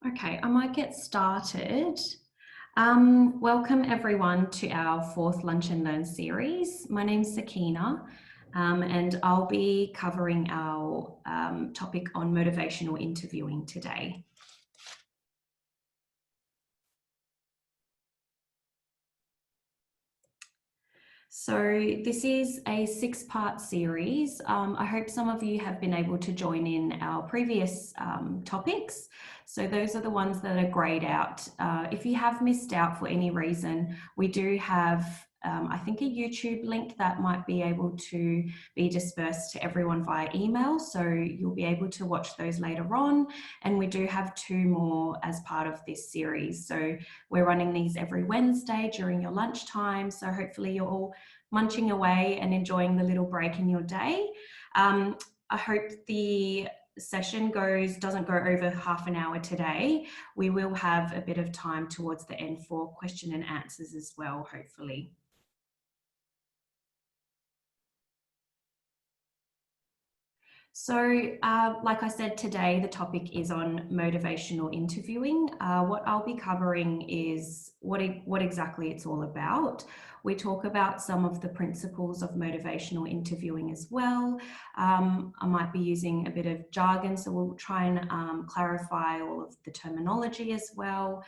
Okay, I might get started. Welcome everyone to our fourth Lunch and Learn series. My name's Sakina, and I'll be covering our topic on motivational interviewing today. So this is a 6-part series. I hope some of you have been able to join in our previous topics. So those are the ones that are grayed out. If you have missed out for any reason, we do have, I think, a YouTube link that might be able to be dispersed to everyone via email. So you'll be able to watch those later on. And we do have 2 more as part of this series. So we're running these every Wednesday during your lunchtime. So hopefully you're all munching away and enjoying the little break in your day. I hope the session doesn't go over half an hour today. We will have a bit of time towards the end for question and answers as well, hopefully. So, like I said, today the topic is on motivational interviewing. What I'll be covering is what exactly it's all about. We talk about some of the principles of motivational interviewing as well. I might be using a bit of jargon, so we'll try and clarify all of the terminology as well.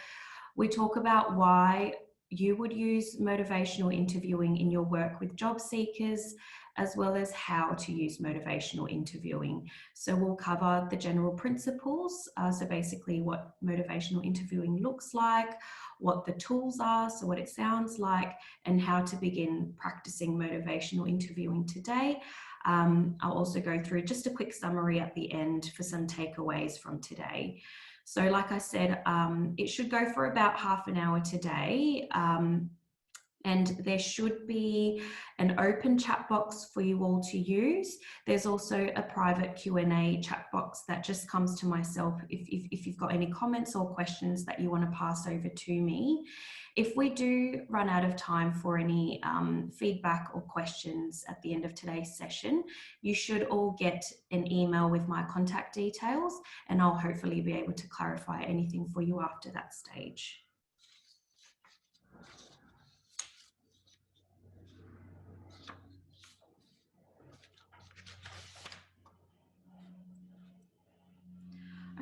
We talk about why you would use motivational interviewing in your work with job seekers, as well as how to use motivational interviewing. So we'll cover the general principles, so basically what motivational interviewing looks like, what the tools are, so what it sounds like, and how to begin practicing motivational interviewing today. I'll also go through just a quick summary at the end for some takeaways from today. So like I said, it should go for about half an hour today. And there should be an open chat box for you all to use. There's also a private Q&A chat box that just comes to myself if you've got any comments or questions that you want to pass over to me. If we do run out of time for any feedback or questions at the end of today's session, you should all get an email with my contact details, and I'll hopefully be able to clarify anything for you after that stage.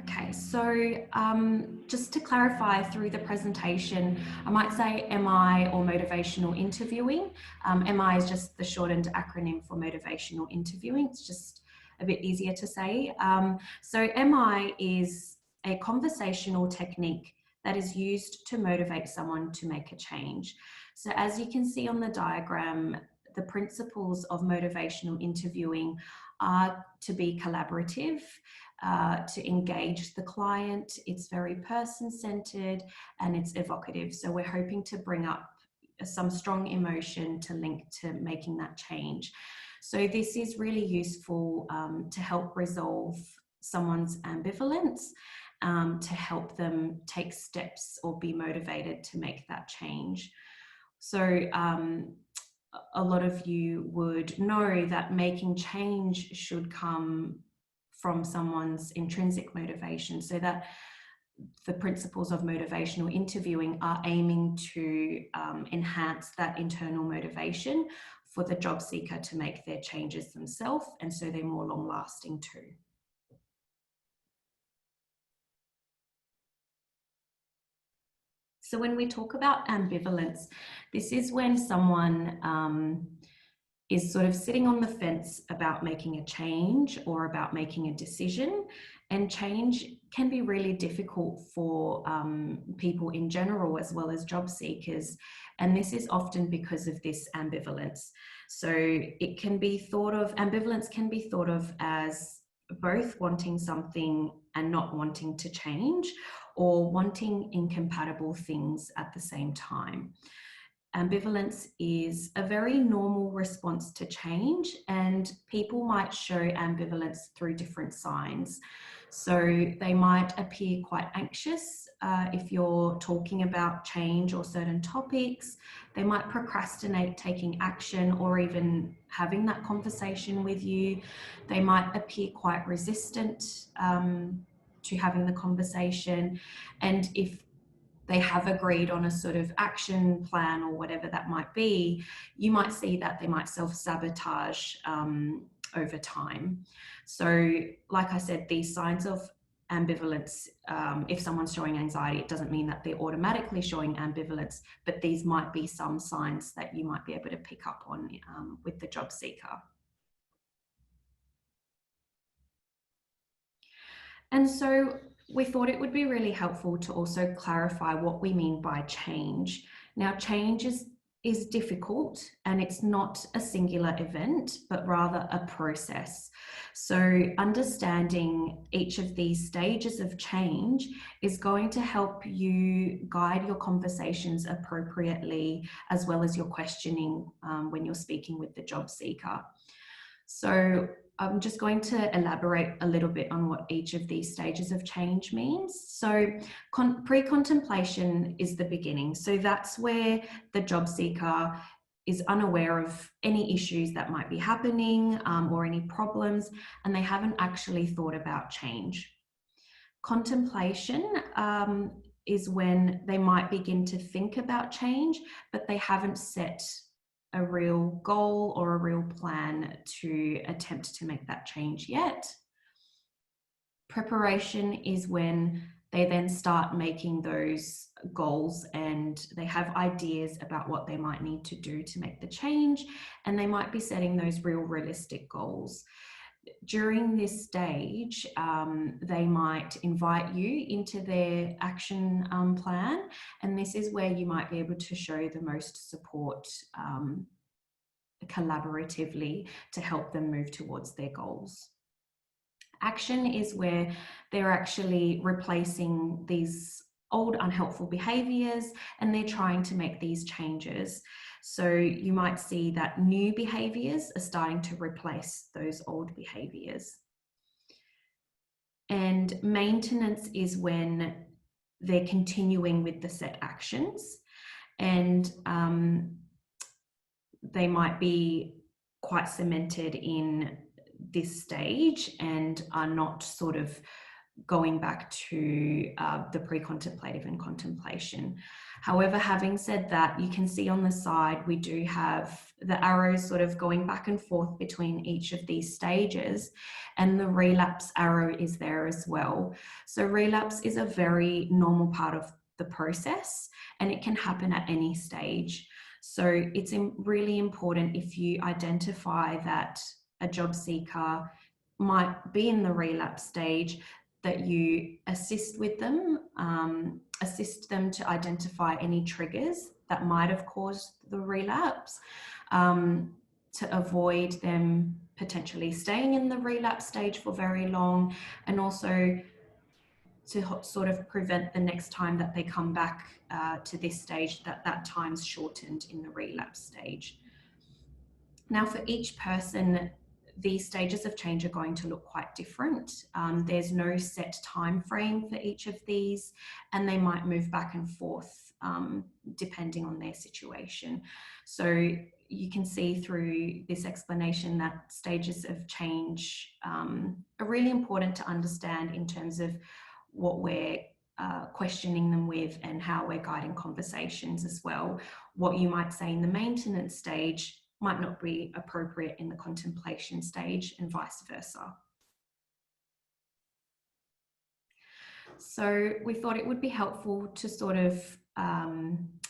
Okay, so just to clarify through the presentation, I might say MI or motivational interviewing. MI is just the shortened acronym for motivational interviewing. It's just a bit easier to say. So MI is a conversational technique that is used to motivate someone to make a change. So as you can see on the diagram, the principles of motivational interviewing are to be collaborative, to engage the client. It's very person-centered and it's evocative. So we're hoping to bring up some strong emotion to link to making that change. So this is really useful to help resolve someone's ambivalence, to help them take steps or be motivated to make that change. So a lot of you would know that making change should come from someone's intrinsic motivation, so that the principles of motivational interviewing are aiming to enhance that internal motivation for the job seeker to make their changes themselves, and so they're more long lasting too. So when we talk about ambivalence, this is when someone is sort of sitting on the fence about making a change or about making a decision. And change can be really difficult for people in general, as well as job seekers. And this is often because of this ambivalence. So it can be thought of, ambivalence can be thought of as both wanting something and not wanting to change, or wanting incompatible things at the same time. Ambivalence is a very normal response to change, and people might show ambivalence through different signs. So they might appear quite anxious if you're talking about change or certain topics. They might procrastinate taking action or even having that conversation with you. They might appear quite resistant to having the conversation. And if they have agreed on a sort of action plan or whatever that might be, you might see that they might self-sabotage over time. So like I said, these signs of ambivalence, if someone's showing anxiety, it doesn't mean that they're automatically showing ambivalence, but these might be some signs that you might be able to pick up on with the job seeker. And so we thought it would be really helpful to also clarify what we mean by change. Now, change is difficult, and it's not a singular event, but rather a process. So understanding each of these stages of change is going to help you guide your conversations appropriately, as well as your questioning when you're speaking with the job seeker. So I'm just going to elaborate a little bit on what each of these stages of change means. So pre-contemplation is the beginning. So that's where the job seeker is unaware of any issues that might be happening or any problems, and they haven't actually thought about change. Contemplation is when they might begin to think about change, but they haven't set a real goal or a real plan to attempt to make that change yet. Preparation is when they then start making those goals and they have ideas about what they might need to do to make the change, and they might be setting those real realistic goals. During this stage, they might invite you into their action plan, and this is where you might be able to show the most support collaboratively to help them move towards their goals. Action is where they're actually replacing these old unhelpful behaviors and they're trying to make these changes. So you might see that new behaviors are starting to replace those old behaviors. And maintenance is when they're continuing with the set actions, and they might be quite cemented in this stage and are not sort of going back to the pre-contemplative and contemplation. However, having said that, you can see on the side we do have the arrows sort of going back and forth between each of these stages, and the relapse arrow is there as well. So relapse is a very normal part of the process, and it can happen at any stage. So it's really important, if you identify that a job seeker might be in the relapse stage, that you assist with them, assist them to identify any triggers that might have caused the relapse, to avoid them potentially staying in the relapse stage for very long, and also to sort of prevent the next time that they come back to this stage, that time's shortened in the relapse stage. Now, for each person, these stages of change are going to look quite different. There's no set time frame for each of these, and they might move back and forth depending on their situation. So you can see through this explanation that stages of change are really important to understand in terms of what we're questioning them with and how we're guiding conversations as well. What you might say in the maintenance stage might not be appropriate in the contemplation stage, and vice versa. So we thought it would be helpful to sort of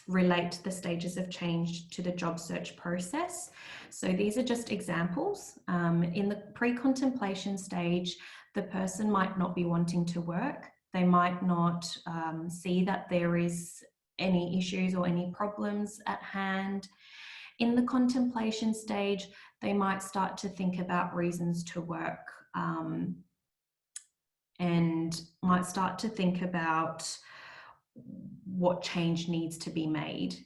relate the stages of change to the job search process. So these are just examples. In the pre-contemplation stage, the person might not be wanting to work. They might not see that there is any issues or any problems at hand. In the contemplation stage, they might start to think about reasons to work and might start to think about what change needs to be made.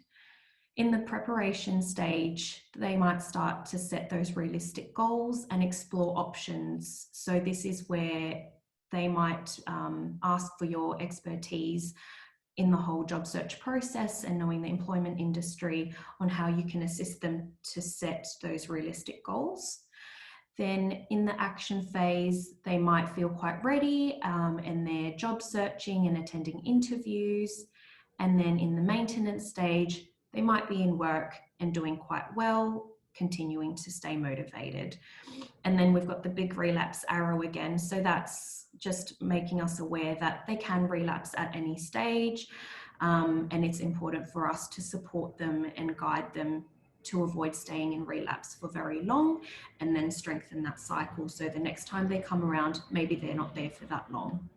In the preparation stage, they might start to set those realistic goals and explore options. So this is where they might ask for your expertise in the whole job search process and knowing the employment industry on how you can assist them to set those realistic goals. Then in the action phase, they might feel quite ready and they're job searching and attending interviews. And then in the maintenance stage, they might be in work and doing quite well, continuing to stay motivated. And then we've got the big relapse arrow again. So that's just making us aware that they can relapse at any stage. And it's important for us to support them and guide them to avoid staying in relapse for very long, and then strengthen that cycle so the next time they come around, maybe they're not there for that long.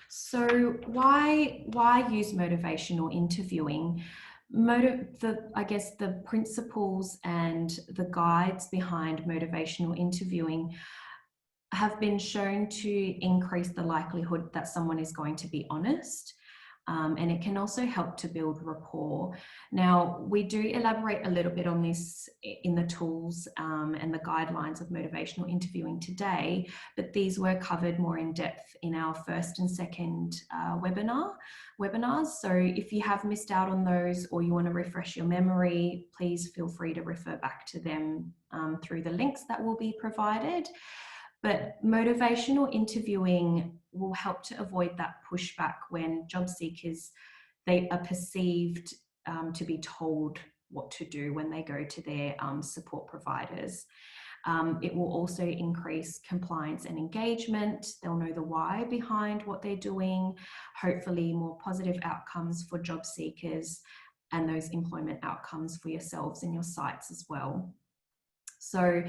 So why use motivational interviewing? I guess the principles and the guides behind motivational interviewing have been shown to increase the likelihood that someone is going to be honest. And it can also help to build rapport. Now, we do elaborate a little bit on this in the tools and the guidelines of motivational interviewing today, but these were covered more in depth in our first and second webinars. So if you have missed out on those or you want to refresh your memory, please feel free to refer back to them through the links that will be provided. But motivational interviewing will help to avoid that pushback when job seekers, they are perceived to be told what to do when they go to their support providers. It will also increase compliance and engagement. They'll know the why behind what they're doing, hopefully more positive outcomes for job seekers and those employment outcomes for yourselves and your sites as well. So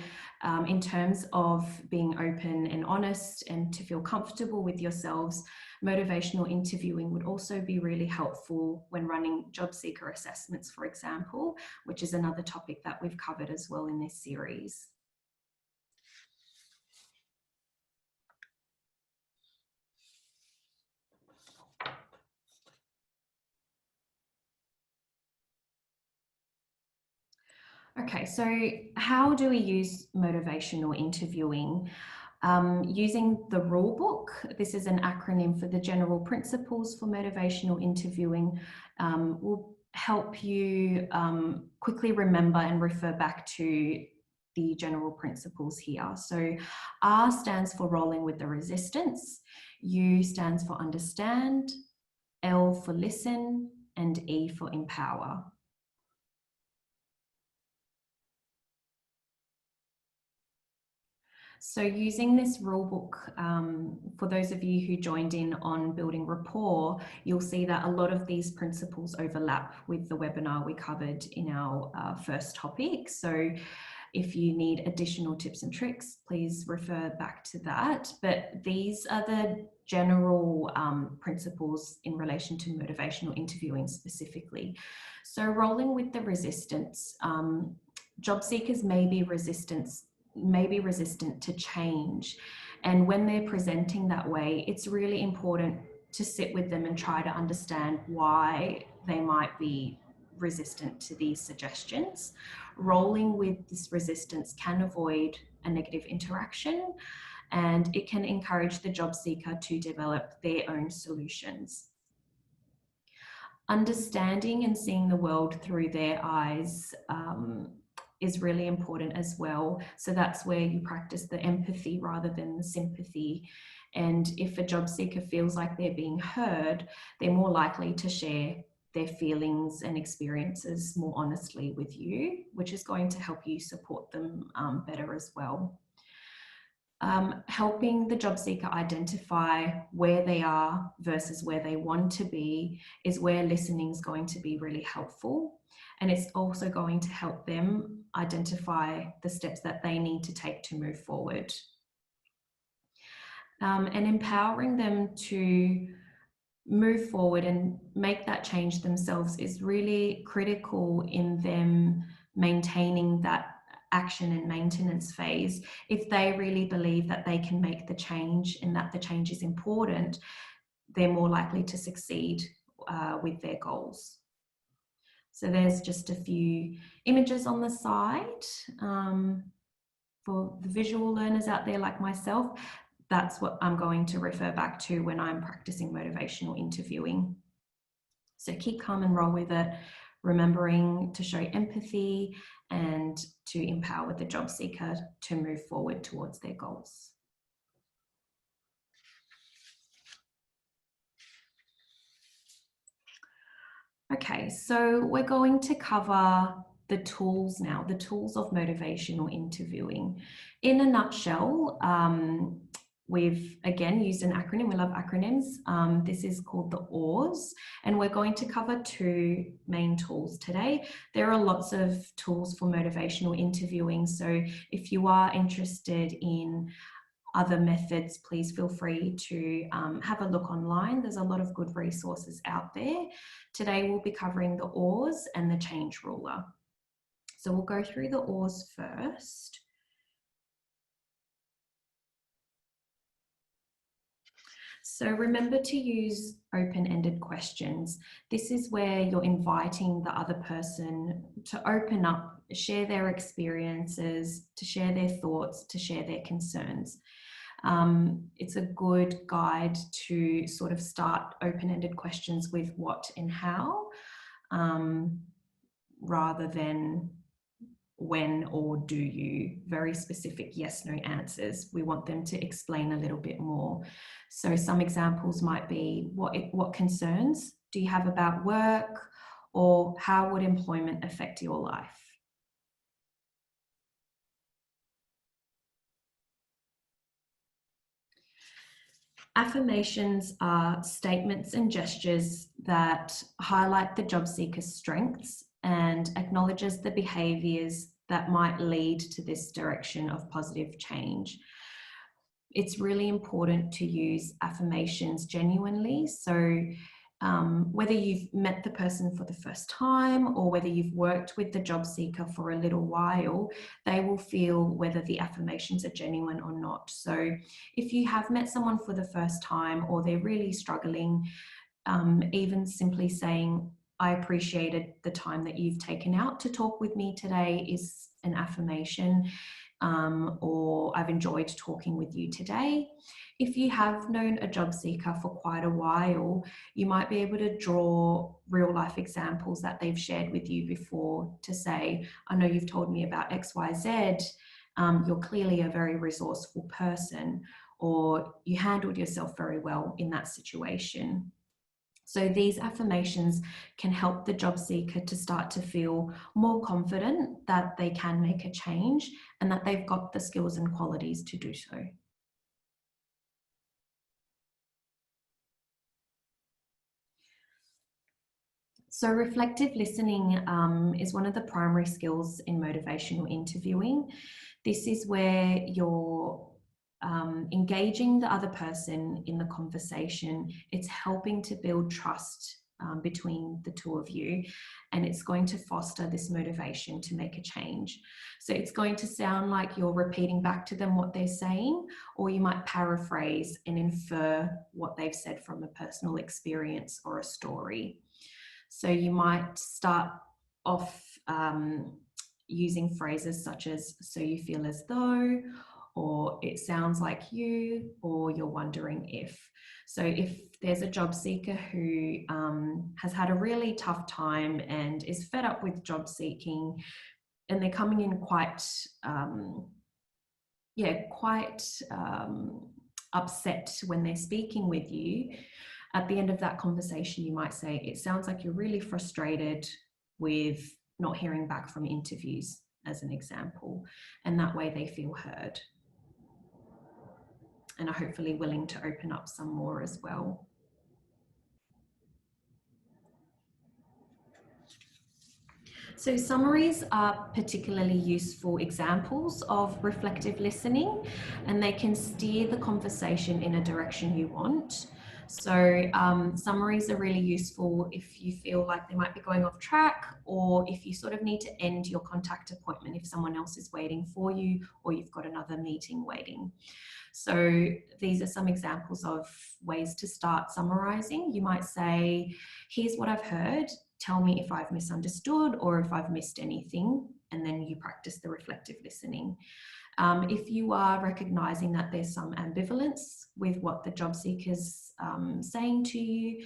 in terms of being open and honest and to feel comfortable with yourselves, motivational interviewing would also be really helpful when running job seeker assessments, for example, which is another topic that we've covered as well in this series. Okay, so how do we use motivational interviewing? Using the rule book, this is an acronym for the general principles for motivational interviewing, will help you quickly remember and refer back to the general principles here. So R stands for rolling with the resistance, U stands for understand, L for listen, and E for empower. So using this rule book, for those of you who joined in on building rapport, you'll see that a lot of these principles overlap with the webinar we covered in our first topic. So if you need additional tips and tricks, please refer back to that. But these are the general principles in relation to motivational interviewing specifically. So rolling with the resistance, job seekers may be resistant to change. And when they're presenting that way, it's really important to sit with them and try to understand why they might be resistant to these suggestions. Rolling with this resistance can avoid a negative interaction, and it can encourage the job seeker to develop their own solutions. Understanding and seeing the world through their eyes is really important as well. So that's where you practice the empathy rather than the sympathy. And if a job seeker feels like they're being heard, they're more likely to share their feelings and experiences more honestly with you, which is going to help you support them better as well. Helping the job seeker identify where they are versus where they want to be is where listening is going to be really helpful. And it's also going to help them identify the steps that they need to take to move forward. And empowering them to move forward and make that change themselves is really critical in them maintaining that action and maintenance phase. If they really believe that they can make the change and that the change is important, they're more likely to succeed with their goals. So there's just a few images on the side for the visual learners out there like myself. That's what I'm going to refer back to when I'm practicing motivational interviewing. So keep calm and roll with it, remembering to show empathy and to empower the job seeker to move forward towards their goals. Okay, so we're going to cover the tools now, the tools of motivational interviewing. In a nutshell, we've again used an acronym. We love acronyms. This is called the OARS, and we're going to cover two main tools today. There are lots of tools for motivational interviewing, so if you are interested in other methods, please feel free to have a look online. There's a lot of good resources out there. Today we'll be covering the OARS and the change ruler. So we'll go through the OARS first. So remember to use open-ended questions. This is where you're inviting the other person to open up, share their experiences, to share their thoughts, to share their concerns. It's a good guide to sort of start open-ended questions with what and how, rather than when or do you, very specific yes, no answers. We want them to explain a little bit more. So some examples might be, what concerns do you have about work, or how would employment affect your life? Affirmations are statements and gestures that highlight the job seeker's strengths and acknowledges the behaviours that might lead to this direction of positive change. It's really important to use affirmations genuinely. So whether you've met the person for the first time or whether you've worked with the job seeker for a little while, they will feel whether the affirmations are genuine or not. So if you have met someone for the first time or they're really struggling, even simply saying, I appreciated the time that you've taken out to talk with me today is an affirmation. Or I've enjoyed talking with you today. If you have known a job seeker for quite a while, you might be able to draw real life examples that they've shared with you before to say, I know you've told me about XYZ, you're clearly a very resourceful person, or you handled yourself very well in that situation. So these affirmations can help the job seeker to start to feel more confident that they can make a change and that they've got the skills and qualities to do so. So reflective listening is one of the primary skills in motivational interviewing. This is where you're engaging the other person in the conversation. It's helping to build trust between the two of you, and it's going to foster this motivation to make a change. So it's going to sound like you're repeating back to them what they're saying, or you might paraphrase and infer what they've said from a personal experience or a story. So you might start off using phrases such as, so you feel as though, or it sounds like you, or you're wondering if. So if there's a job seeker who has had a really tough time and is fed up with job seeking, and they're coming in quite upset when they're speaking with you, at the end of that conversation, you might say, it sounds like you're really frustrated with not hearing back from interviews, as an example. And that way they feel heard and are hopefully willing to open up some more as well. So summaries are particularly useful examples of reflective listening, and they can steer the conversation in a direction you want. So summaries are really useful if you feel like they might be going off track, or if you sort of need to end your contact appointment if someone else is waiting for you, or you've got another meeting waiting. So these are some examples of ways to start summarizing. You might say, here's what I've heard. Tell me if I've misunderstood or if I've missed anything, and then you practice the reflective listening. If you are recognizing that there's some ambivalence with what the job seeker's saying to you,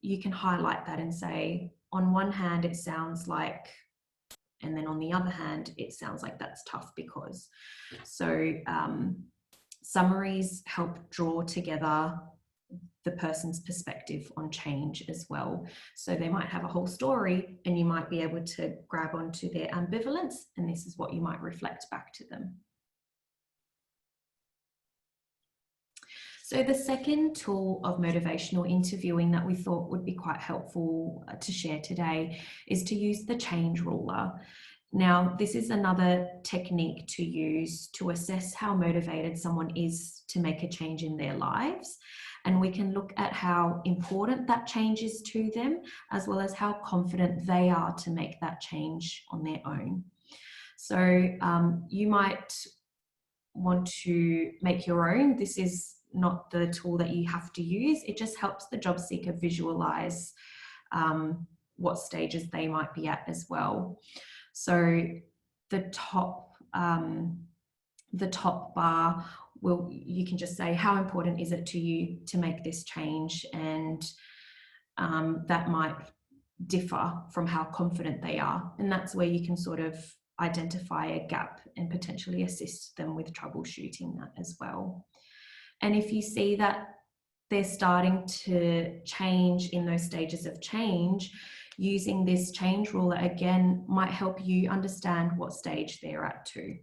you can highlight that and say, on one hand, it sounds like, and then on the other hand, it sounds like that's tough because. So summaries help draw together the person's perspective on change as well. So they might have a whole story and you might be able to grab onto their ambivalence, and this is what you might reflect back to them. So the second tool of motivational interviewing that we thought would be quite helpful to share today is to use the change ruler. Now, this is another technique to use to assess how motivated someone is to make a change in their lives. And we can look at how important that change is to them, as well as how confident they are to make that change on their own. So you might want to make your own. This is not the tool that you have to use. It just helps the job seeker visualize what stages they might be at as well. So the top bar, you can just say, how important is it to you to make this change? And that might differ from how confident they are. And that's where you can sort of identify a gap and potentially assist them with troubleshooting that as well. And if you see that they're starting to change in those stages of change, using this change ruler again might help you understand what stage they're at too.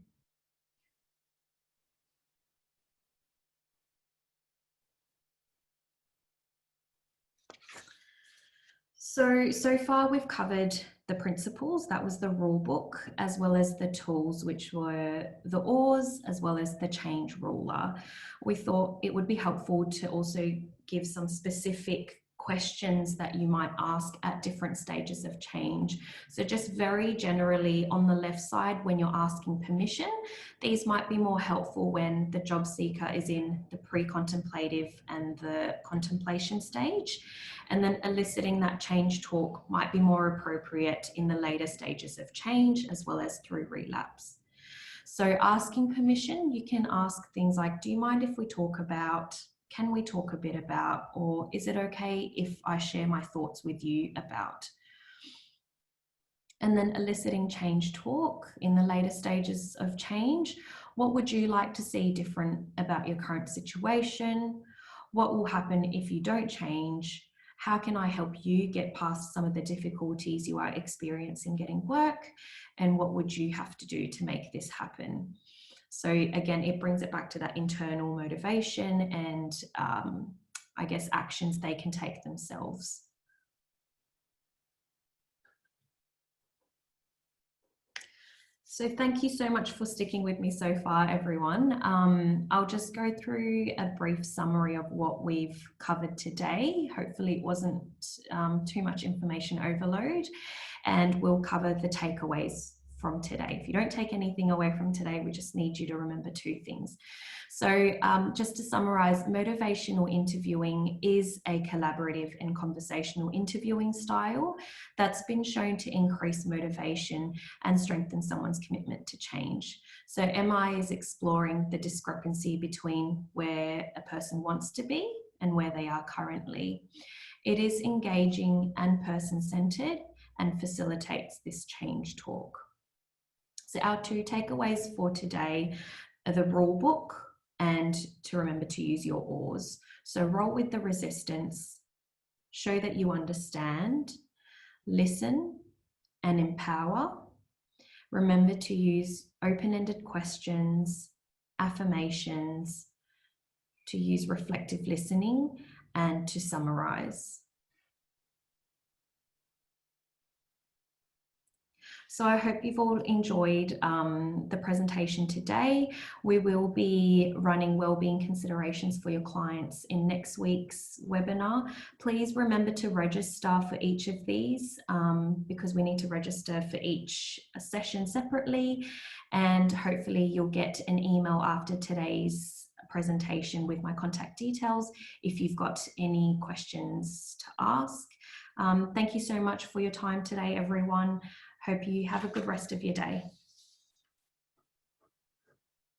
So far we've covered the principles, that was the rule book, as well as the tools, which were the oars, as well as the change ruler. We thought it would be helpful to also give some specific questions that you might ask at different stages of change. So just very generally on the left side, when you're asking permission, these might be more helpful when the job seeker is in the pre-contemplative and the contemplation stage. And then eliciting that change talk might be more appropriate in the later stages of change, as well as through relapse. So asking permission, you can ask things like, do you mind if we talk about, can we talk a bit about, or is it okay if I share my thoughts with you about? And then eliciting change talk in the later stages of change. What would you like to see different about your current situation? What will happen if you don't change? How can I help you get past some of the difficulties you are experiencing getting work? And what would you have to do to make this happen? So again, it brings it back to that internal motivation and I guess actions they can take themselves. So thank you so much for sticking with me so far, everyone. I'll just go through a brief summary of what we've covered today. Hopefully it wasn't too much information overload, and we'll cover the takeaways from today. If you don't take anything away from today, we just need you to remember two things. So just to summarize, motivational interviewing is a collaborative and conversational interviewing style that's been shown to increase motivation and strengthen someone's commitment to change. So MI is exploring the discrepancy between where a person wants to be and where they are currently. It is engaging and person-centered and facilitates this change talk. So our two takeaways for today are the rule book and to remember to use your oars. So roll with the resistance, show that you understand, listen and empower. Remember to use open-ended questions, affirmations, to use reflective listening, and to summarize. So I hope you've all enjoyed the presentation today. We will be running wellbeing considerations for your clients in next week's webinar. Please remember to register for each of these because we need to register for each session separately, and hopefully you'll get an email after today's presentation with my contact details if you've got any questions to ask. Thank you so much for your time today, everyone. Hope you have a good rest of your day.